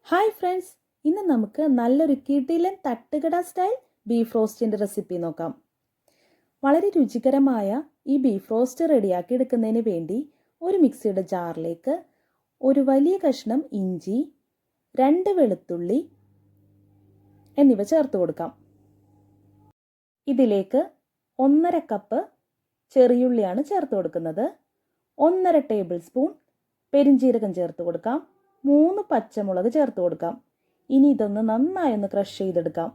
Hi friends, ഇന്ന് നമുക്ക് നല്ലൊരു കിടിലൻ തട്ടുകട സ്റ്റൈൽ ബീഫ് റോസ്റ്റിൻ്റെ റെസിപ്പി നോക്കാം. വളരെ രുചികരമായ ഈ ബീഫ് റോസ്റ്റ് റെഡിയാക്കി എടുക്കുന്നതിന് വേണ്ടി ഒരു മിക്സിയുടെ ജാറിലേക്ക് ഒരു വലിയ കഷ്ണം ഇഞ്ചി, 2 വെളുത്തുള്ളി എന്നിവ ചേർത്ത് കൊടുക്കാം. ഇതിലേക്ക് 1.5 കപ്പ് ചെറിയുള്ളിയാണ് ചേർത്ത് കൊടുക്കുന്നത്. 1.5 ടേബിൾ സ്പൂൺ പെരിഞ്ജീരകം ചേർത്ത് കൊടുക്കാം. 3 പച്ചമുളക് ചേർത്ത് കൊടുക്കാം. ഇനി ഇതൊന്ന് നന്നായി ഒന്ന് ക്രഷ് ചെയ്തെടുക്കാം.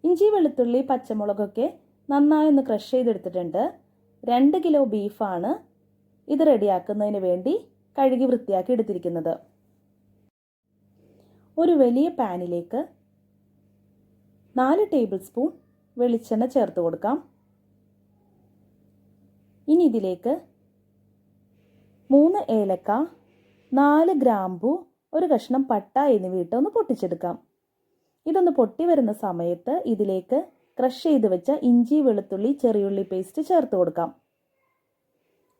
ഇഞ്ചി, വെളുത്തുള്ളി, പച്ചമുളകൊക്കെ നന്നായി ഒന്ന് ക്രഷ് ചെയ്തെടുത്തിട്ടുണ്ട്. 2 കിലോ ബീഫാണ് ഇത് റെഡിയാക്കുന്നതിന് വേണ്ടി കഴുകി വൃത്തിയാക്കി എടുത്തിരിക്കുന്നത്. ഒരു വലിയ പാനിലേക്ക് 4 ടേബിൾ സ്പൂൺ വെളിച്ചെണ്ണ ചേർത്ത് കൊടുക്കാം. ഇനി ഇതിലേക്ക് 3 ഏലക്ക, 4 ഗ്രാമ്പു, ഒരു കഷ്ണം പട്ട എന്നിവ ഇട്ട് ഒന്ന് പൊട്ടിച്ചെടുക്കാം. ഇതൊന്ന് പൊട്ടി വരുന്ന സമയത്ത് ഇതിലേക്ക് ക്രഷ് ചെയ്ത് വെച്ച ഇഞ്ചി, വെളുത്തുള്ളി, ചെറിയുള്ളി പേസ്റ്റ് ചേർത്ത് കൊടുക്കാം.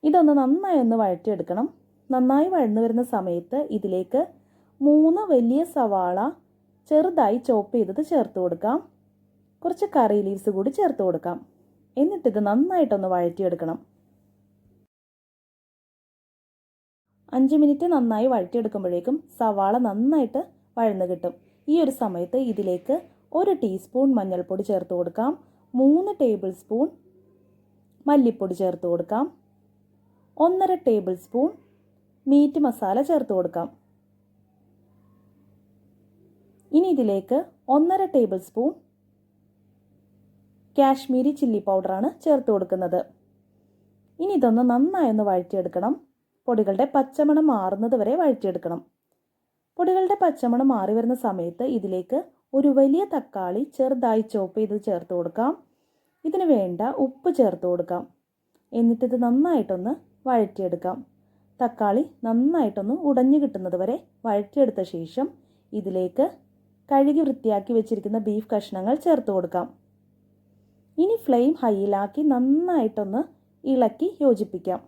ഇതൊന്ന് നന്നായി ഒന്ന് വഴറ്റിയെടുക്കണം. നന്നായി വഴന്നു വരുന്ന സമയത്ത് ഇതിലേക്ക് 3 വലിയ സവാള ചെറുതായി ചോപ്പ് ചെയ്തത് ചേർത്ത് കൊടുക്കാം. കുറച്ച് കറി ലീവ്സ് കൂടി ചേർത്ത് കൊടുക്കാം. എന്നിട്ടിത് നന്നായിട്ടൊന്ന് വഴറ്റിയെടുക്കണം. 5 മിനിറ്റ് നന്നായി വഴറ്റിയെടുക്കുമ്പോഴേക്കും സവാള നന്നായിട്ട് വഴന്നു കിട്ടും. ഈ ഒരു സമയത്ത് ഇതിലേക്ക് 1 ടീസ്പൂൺ മഞ്ഞൾപ്പൊടി ചേർത്ത് കൊടുക്കാം. 3 ടേബിൾ സ്പൂൺ മല്ലിപ്പൊടി ചേർത്ത് കൊടുക്കാം. 1.5 ടേബിൾ സ്പൂൺ മീറ്റ് മസാല ചേർത്ത് കൊടുക്കാം. ഇനി ഇതിലേക്ക് 1.5 ടേബിൾ സ്പൂൺ കാശ്മീരി ചില്ലി പൗഡറാണ് ചേർത്ത് കൊടുക്കുന്നത്. ഇനി ഇതൊന്ന് നന്നായി ഒന്ന് വഴറ്റിയെടുക്കണം. പൊടികളുടെ പച്ചമണം മാറുന്നത് വരെ വഴറ്റിയെടുക്കണം. പൊടികളുടെ പച്ചമണം മാറി വരുന്ന സമയത്ത് ഇതിലേക്ക് ഒരു വലിയ തക്കാളി ചെറുതായി ചോപ്പ് ചെയ്ത് ചേർത്ത് കൊടുക്കാം. ഇതിന് വേണ്ട ഉപ്പ് ചേർത്ത് കൊടുക്കാം. എന്നിട്ടിത് നന്നായിട്ടൊന്ന് വഴറ്റിയെടുക്കാം. തക്കാളി നന്നായിട്ടൊന്ന് ഉടഞ്ഞു കിട്ടുന്നത് വരെ വഴറ്റിയെടുത്ത ശേഷം ഇതിലേക്ക് കഴുകി വൃത്തിയാക്കി വെച്ചിരിക്കുന്ന ബീഫ് കഷ്ണങ്ങൾ ചേർത്ത് കൊടുക്കാം. ഇനി ഫ്ലെയിം ഹൈയിലാക്കി നന്നായിട്ടൊന്ന് ഇളക്കി യോജിപ്പിക്കാം.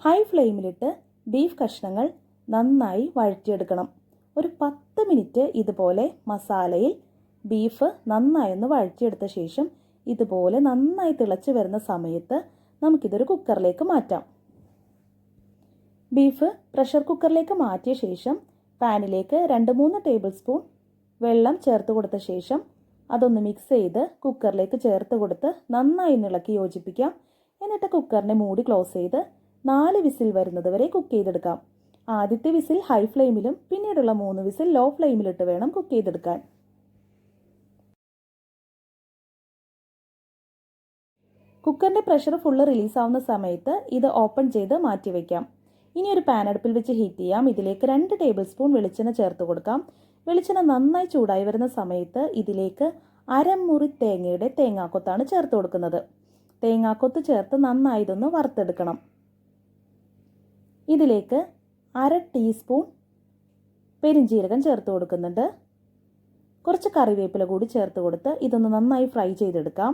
ഹൈ ഫ്ലെയിമിലിട്ട് ബീഫ് കഷ്ണങ്ങൾ നന്നായി വഴറ്റിയെടുക്കണം. ഒരു 10 മിനിറ്റ് ഇതുപോലെ മസാലയിൽ ബീഫ് നന്നായി ഒന്ന് വഴറ്റിയെടുത്ത ശേഷം ഇതുപോലെ നന്നായി തിളച്ച് വരുന്ന സമയത്ത് നമുക്കിതൊരു കുക്കറിലേക്ക് മാറ്റാം. ബീഫ് പ്രഷർ കുക്കറിലേക്ക് മാറ്റിയ ശേഷം പാനിലേക്ക് 2-3 ടേബിൾ സ്പൂൺ വെള്ളം ചേർത്ത് കൊടുത്ത ശേഷം അതൊന്ന് മിക്സ് ചെയ്ത് കുക്കറിലേക്ക് ചേർത്ത് കൊടുത്ത് നന്നായി ഇളക്കി യോജിപ്പിക്കാം. എന്നിട്ട് കുക്കറിനെ മൂടി ക്ലോസ് ചെയ്ത് 4 വിസിൽ വരുന്നത് വരെ കുക്ക് ചെയ്തെടുക്കാം. ആദ്യത്തെ വിസിൽ ഹൈ ഫ്ലെയിമിലും പിന്നീടുള്ള 3 വിസിൽ ലോ ഫ്ലെയിമിലിട്ട് വേണം കുക്ക് ചെയ്തെടുക്കാൻ. കുക്കറിൻ്റെ പ്രഷർ ഫുള്ള് റിലീസ് ആവുന്ന സമയത്ത് ഇത് ഓപ്പൺ ചെയ്ത് മാറ്റി വയ്ക്കാം. ഇനി ഒരു പാൻ അടുപ്പിൽ വെച്ച് ഹീറ്റ് ചെയ്യാം. ഇതിലേക്ക് 2 ടേബിൾ സ്പൂൺ വെളിച്ചെണ്ണ ചേർത്ത് കൊടുക്കാം. വെളിച്ചെണ്ണ നന്നായി ചൂടായി വരുന്ന സമയത്ത് ഇതിലേക്ക് അരമുറി തേങ്ങയുടെ തേങ്ങാക്കൊത്താണ് ചേർത്ത് കൊടുക്കുന്നത്. തേങ്ങാക്കൊത്ത് ചേർത്ത് നന്നായി ഇതൊന്ന് വറുത്തെടുക്കണം. ഇതിലേക്ക് 1/2 ടീസ്പൂൺ പെരിഞ്ജീരകം ചേർത്ത് കൊടുക്കുന്നുണ്ട്. കുറച്ച് കറിവേപ്പില കൂടി ചേർത്ത് കൊടുത്ത് ഇതൊന്ന് നന്നായി ഫ്രൈ ചെയ്തെടുക്കാം.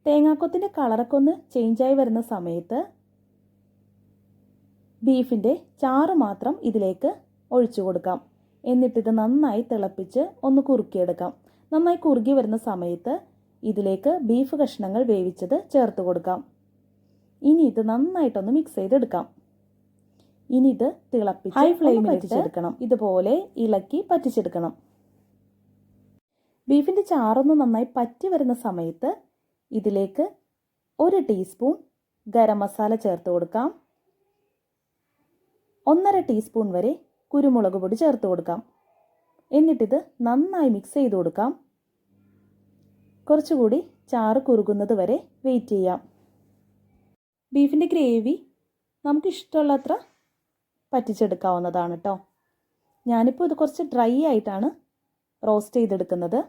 തേങ്ങാക്കൊത്തിൻ്റെ കളറൊക്കെ ഒന്ന് ചേഞ്ചായി വരുന്ന സമയത്ത് ബീഫിൻ്റെ ചാറ് മാത്രം ഇതിലേക്ക് ഒഴിച്ചു കൊടുക്കാം. എന്നിട്ടിത് നന്നായി തിളപ്പിച്ച് ഒന്ന് കുറുക്കിയെടുക്കാം. നന്നായി കുറുകി വരുന്ന സമയത്ത് ഇതിലേക്ക് ബീഫ് കഷ്ണങ്ങൾ വേവിച്ചത് ചേർത്ത് കൊടുക്കാം. ഇനി ഇത് നന്നായിട്ടൊന്ന് മിക്സ് ചെയ്തെടുക്കാം. ഇനി ഇത് തിളപ്പിച്ച് ഹൈ ഫ്ലെയിമിൽ പറ്റിച്ചെടുക്കണം. ഇതുപോലെ ഇളക്കി പറ്റിച്ചെടുക്കണം. ബീഫിൻ്റെ ചാറൊന്ന് നന്നായി പറ്റി വരുന്ന സമയത്ത് ഇതിലേക്ക് 1 ടീസ്പൂൺ ഗരം മസാല ചേർത്ത് കൊടുക്കാം. 1.5 ടീസ്പൂൺ വരെ കുരുമുളക് പൊടി ചേർത്ത് കൊടുക്കാം. എന്നിട്ടിത് നന്നായി മിക്സ് ചെയ്ത് കൊടുക്കാം. കുറച്ചുകൂടി ചാറ് കുറുകുന്നത് വരെ വെയിറ്റ് ചെയ്യാം. ബീഫിൻ്റെ ഗ്രേവി നമുക്ക് ഇഷ്ടമുള്ളത്ര പറ്റിച്ചെടുക്കാവുന്നതാണ് കേട്ടോ. ഞാനിപ്പോൾ ഇത് കുറച്ച് ഡ്രൈ ആയിട്ടാണ് റോസ്റ്റ് ചെയ്തെടുക്കുന്നത്.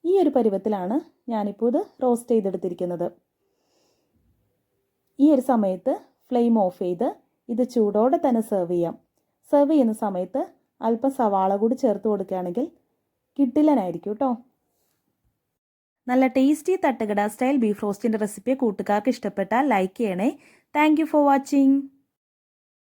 ഈ ഒരു പരുവത്തിലാണ് ഞാനിപ്പോൾ ഇത് റോസ്റ്റ് ചെയ്തെടുത്തിരിക്കുന്നത്. ഈ ഒരു സമയത്ത് ഫ്ലെയിം ഓഫ് ചെയ്ത് ഇത് ചൂടോടെ തന്നെ സെർവ് ചെയ്യാം. സെർവ് ചെയ്യുന്ന സമയത്ത് അല്പം സവാള കൂടി ചേർത്ത് കൊടുക്കുകയാണെങ്കിൽ കിടിലനായിരിക്കും കേട്ടോ. നല്ല ടേസ്റ്റി തട്ടുകട സ്റ്റൈൽ ബീഫ് റോസ്റ്റിൻ്റെ റെസിപ്പി കൂട്ടുകാർക്ക് ഇഷ്ടപ്പെട്ടാൽ ലൈക്ക് ചെയ്യണേ. Thank you for watching.